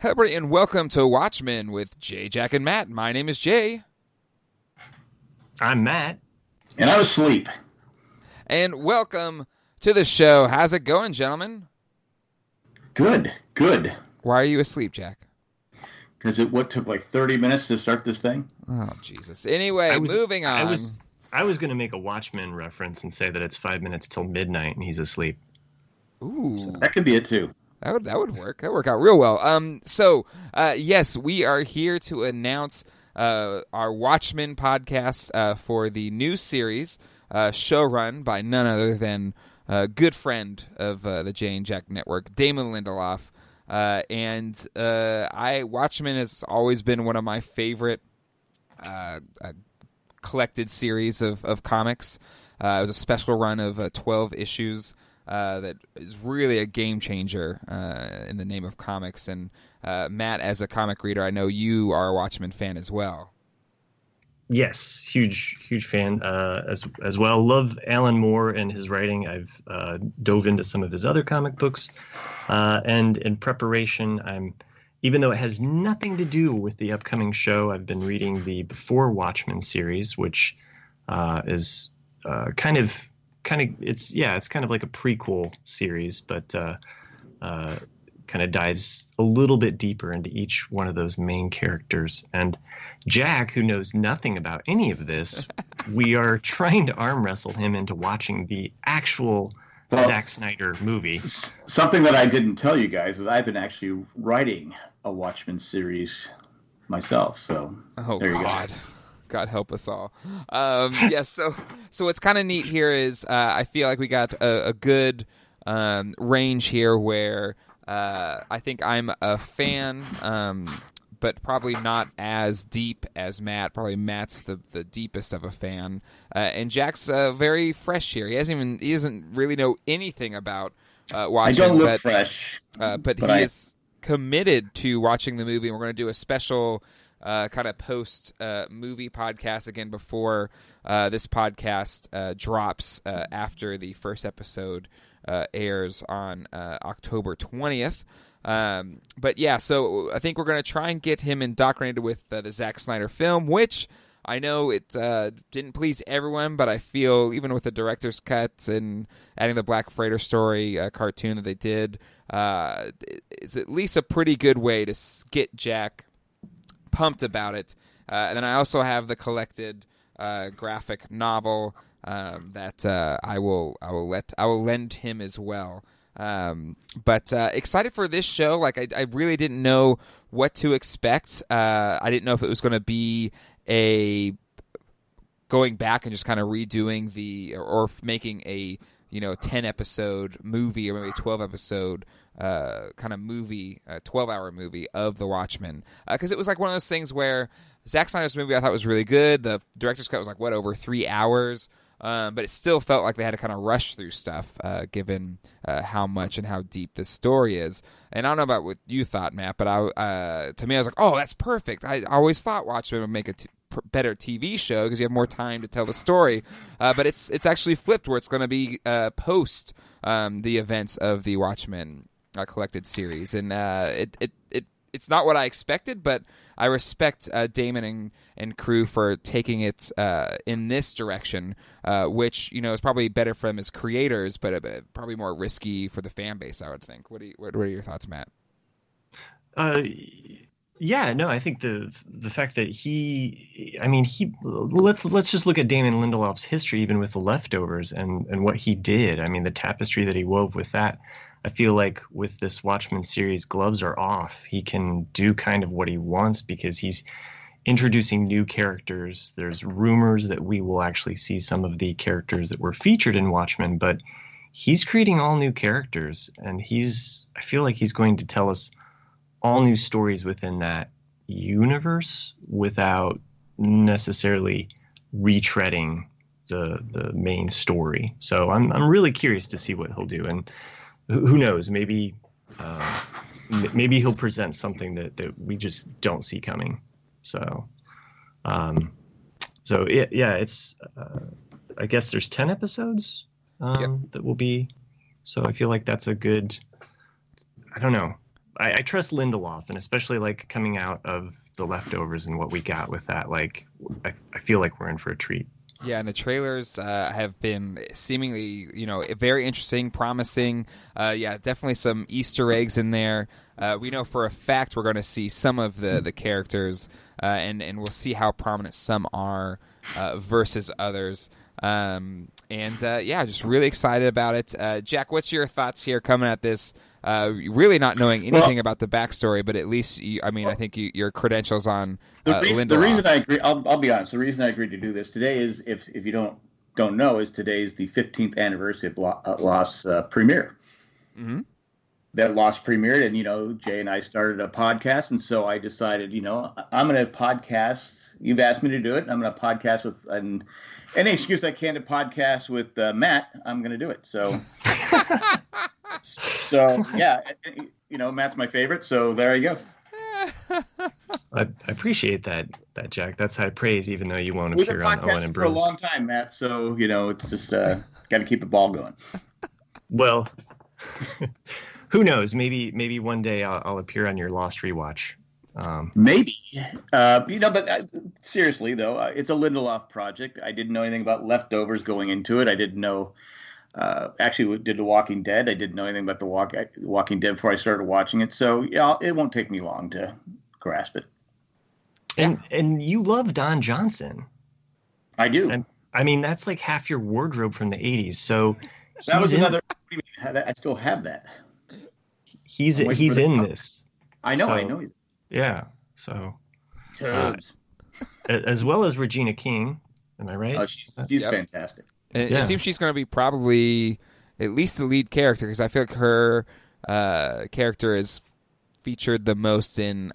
Hello, everybody, and welcome to Watchmen with Jay, Jack, and Matt. My name is Jay. I'm Matt. And I was asleep. And welcome to the show. How's it going, gentlemen? Good. Why are you asleep, Jack? Because what took like 30 minutes to start this thing? Oh, Jesus. Anyway, moving on. I was going to make a Watchmen reference and say that it's 5 minutes till midnight and he's asleep. Ooh. So that could be it, too. That would work. That would work out real well. Yes, we are here to announce our Watchmen podcast for the new series, show run by none other than a good friend of the Jay and Jack Network, Damon Lindelof. Watchmen has always been one of my favorite collected series of comics. It was a special run of 12 issues. That is really a game changer in the name of comics. And Matt, as a comic reader, I know you are a Watchmen fan as well. Yes, huge fan as well. Love Alan Moore and his writing. I've dove into some of his other comic books, and in preparation, even though it has nothing to do with the upcoming show, I've been reading the Before Watchmen series, which is it's kind of like a prequel series, but kind of dives a little bit deeper into each one of those main characters. And Jack, who knows nothing about any of this, we are trying to arm wrestle him into watching the actual Zack Snyder movie. Something that I didn't tell you guys is I've been actually writing a Watchmen series myself. So there you go. God help us all. So what's kind of neat here is I feel like we got a good range here where I think I'm a fan, but probably not as deep as Matt. Probably Matt's the deepest of a fan, and Jack's very fresh here. He doesn't really know anything about watching. I don't look fresh, but he is committed to watching the movie. And we're going to do a special kind of post movie podcast again before this podcast drops after the first episode airs on October 20th. But yeah, so I think we're going to try and get him indoctrinated with the Zack Snyder film, which I know it didn't please everyone, but I feel even with the director's cuts and adding the Black Freighter story cartoon that they did, it's at least a pretty good way to get Jack pumped about it. And then I also have the collected graphic novel that I will lend him as well. But excited for this show. Like I really didn't know what to expect. I didn't know if it was going to be going back and just kind of redoing or making a 10 episode movie or maybe a 12 episode kind of movie, a 12-hour movie of The Watchmen. Because it was like one of those things where Zack Snyder's movie I thought was really good. The director's cut was like, over 3 hours? But it still felt like they had to kind of rush through stuff, given how much and how deep this story is. And I don't know about what you thought, Matt, but to me, I was like, oh, that's perfect. I always thought Watchmen would make a better TV show because you have more time to tell the story. But it's actually flipped where it's going to be post the events of the Watchmen collected series. And it's not what I expected, but I respect Damon and crew for taking it in this direction, which is probably better for them as creators, but probably more risky for the fan base, I would think. What are your thoughts, Matt? Yeah, no, I think the fact that let's just look at Damon Lindelof's history, even with The Leftovers and what he did. I mean, the tapestry that he wove with that. I feel like with this Watchmen series, gloves are off. He can do kind of what he wants because he's introducing new characters. There's rumors that we will actually see some of the characters that were featured in Watchmen, but he's creating all new characters, and I feel like he's going to tell us all new stories within that universe without necessarily retreading the main story. So I'm really curious to see what he'll do, and who knows, maybe he'll present something that we just don't see coming. So it's I guess there's 10 episodes that will be. So I feel like that's a good. I don't know. I trust Lindelof, and especially like coming out of The Leftovers and what we got with that. Like, I feel like we're in for a treat. Yeah, and the trailers have been seemingly, very interesting, promising. Yeah, definitely some Easter eggs in there. We know for a fact we're going to see some of the characters, and we'll see how prominent some are versus others. Just really excited about it. Jack, what's your thoughts here coming at this? Really not knowing anything about the backstory, but at least, I think your credentials on Lindelof. The reason I agree, I'll be honest, the reason I agreed to do this today is, if you don't know, is today is the 15th anniversary of Lost premiere. Mm-hmm. That Lost premiered, and, Jay and I started a podcast, and so I decided, I'm going to podcast. You've asked me to do it. I'm going to podcast with, and any excuse I can to podcast with Matt, I'm going to do it. So... So yeah, Matt's my favorite. So there you go. I appreciate that, Jack. That's high praise, even though you won't We've appear been on Owen podcasting and for a Bruce. long time, Matt. So it's just got to keep the ball going. Well, who knows? Maybe one day I'll appear on your Lost rewatch. Maybe, but seriously though, it's a Lindelof project. I didn't know anything about Leftovers going into it. I didn't know. Actually, did The Walking Dead. I didn't know anything about The Walking Dead before I started watching it. So yeah, it won't take me long to grasp it. And you love Don Johnson. I do. And, that's like half your wardrobe from the 80s. So that was another. I still have that. He's in this. I know. So, I know. Yeah. So as well as Regina King. Am I right? Oh, she's fantastic. And it seems she's going to be probably at least the lead character, because I feel like her character is featured the most in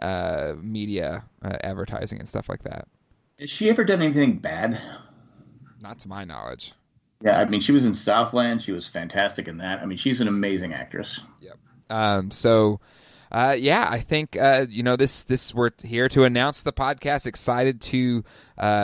media, advertising and stuff like that. Has she ever done anything bad? Not to my knowledge. Yeah, she was in Southland. She was fantastic in that. She's an amazing actress. Yep. I think this we're here to announce the podcast. Excited to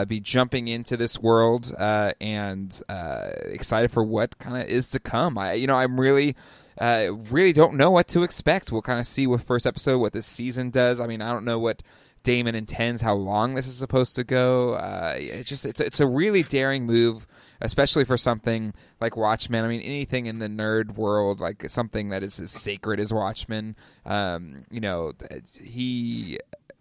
be jumping into this world and excited for what kind of is to come. I'm really don't know what to expect. We'll kind of see with first episode what this season does. I don't know what Damon intends, how long this is supposed to go. It's a really daring move, especially for something like Watchmen. Anything in the nerd world, like something that is as sacred as Watchmen. He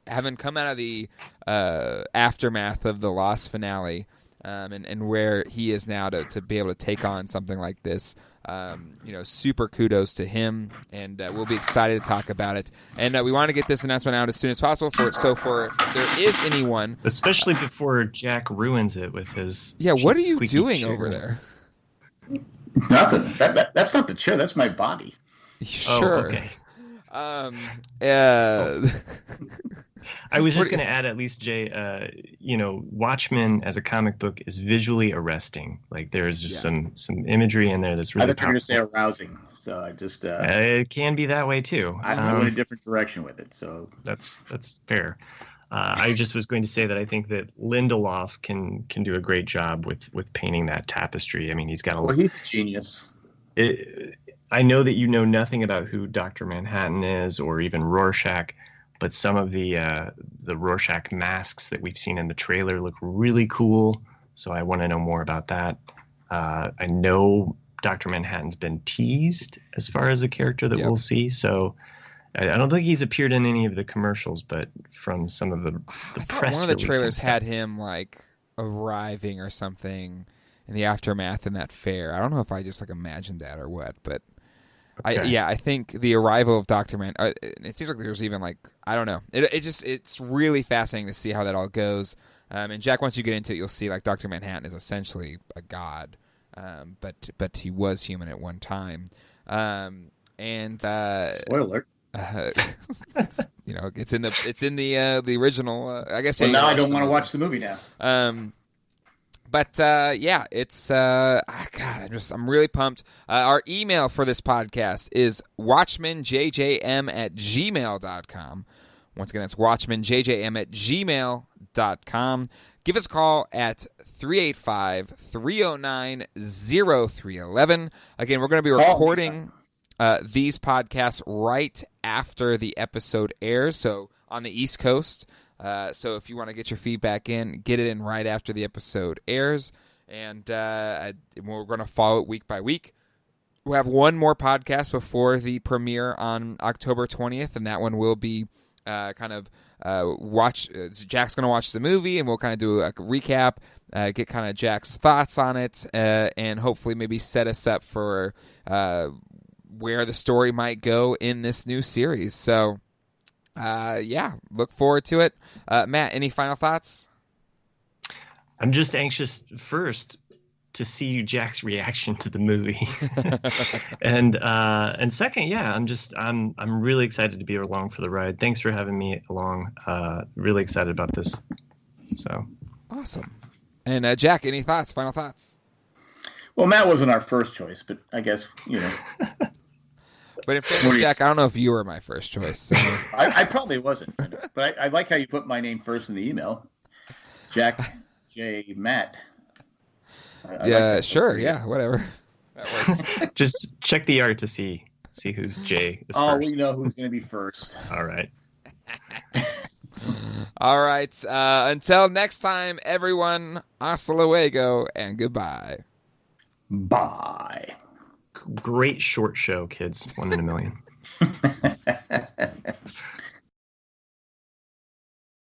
having come out of the aftermath of the Lost finale, and where he is now to be able to take on something like this. Super kudos to him, and we'll be excited to talk about it. And we want to get this announcement out as soon as possible. For if there is anyone, especially before Jack ruins it with his. Yeah, what are you doing chair over there? Nothing. That's not the chair. That's my body. Sure. Oh, okay. I was just going to add, at least, Jay, Watchmen as a comic book is visually arresting. Like, there's just some imagery in there that's really I thought you were going to say arousing. So I just... it can be that way, too. I go in a different direction with it, so... That's fair. I just was going to say that I think that Lindelof can do a great job with painting that tapestry. He's got a... Well, he's a genius. I know that you know nothing about who Dr. Manhattan is, or even Rorschach, but some of the Rorschach masks that we've seen in the trailer look really cool. So I want to know more about that. I know Dr. Manhattan's been teased as far as a character that we'll see. So I don't think he's appeared in any of the commercials, but from some of the press, one of the trailers had him like arriving or something in the aftermath in that fair. I don't know if I just imagined that or what, but. Okay. I think the arrival of Dr. Man. It seems like there's even I don't know. It's really fascinating to see how that all goes. And Jack, once you get into it, you'll see Dr. Manhattan is essentially a god, but he was human at one time. Spoiler. It's in the original. I guess. Well, now I don't want to watch the movie now. But it's I'm really pumped. Our email for this podcast is watchmanjjm@gmail.com. Once again, that's watchmanjjm@gmail.com. Give us a call at 385-309-0311. Again, we're going to be recording these podcasts right after the episode airs, so on the East Coast. So if you want to get your feedback in, get it in right after the episode airs. And we're going to follow it week by week. We'll have one more podcast before the premiere on October 20th, and that one will be Jack's going to watch the movie, and we'll kind of do a recap, get kind of Jack's thoughts on it, and hopefully maybe set us up for where the story might go in this new series. So, look forward to it. Matt, any final thoughts? I'm just anxious first to see Jack's reaction to the movie, and second, I'm really excited to be along for the ride. Thanks for having me along. Really excited about this. So awesome. And Jack, any thoughts? Final thoughts? Well, Matt wasn't our first choice, but I guess But in fairness, Jack, I don't know if you were my first choice. So. I probably wasn't, but I like how you put my name first in the email, Jack J. Matt. Like sure, yeah, whatever. That works. Just check the art to see who's J is first. We know who's going to be first. All right. All right. Until next time, everyone, hasta luego and goodbye. Bye. Great short show, kids. 1 in a million.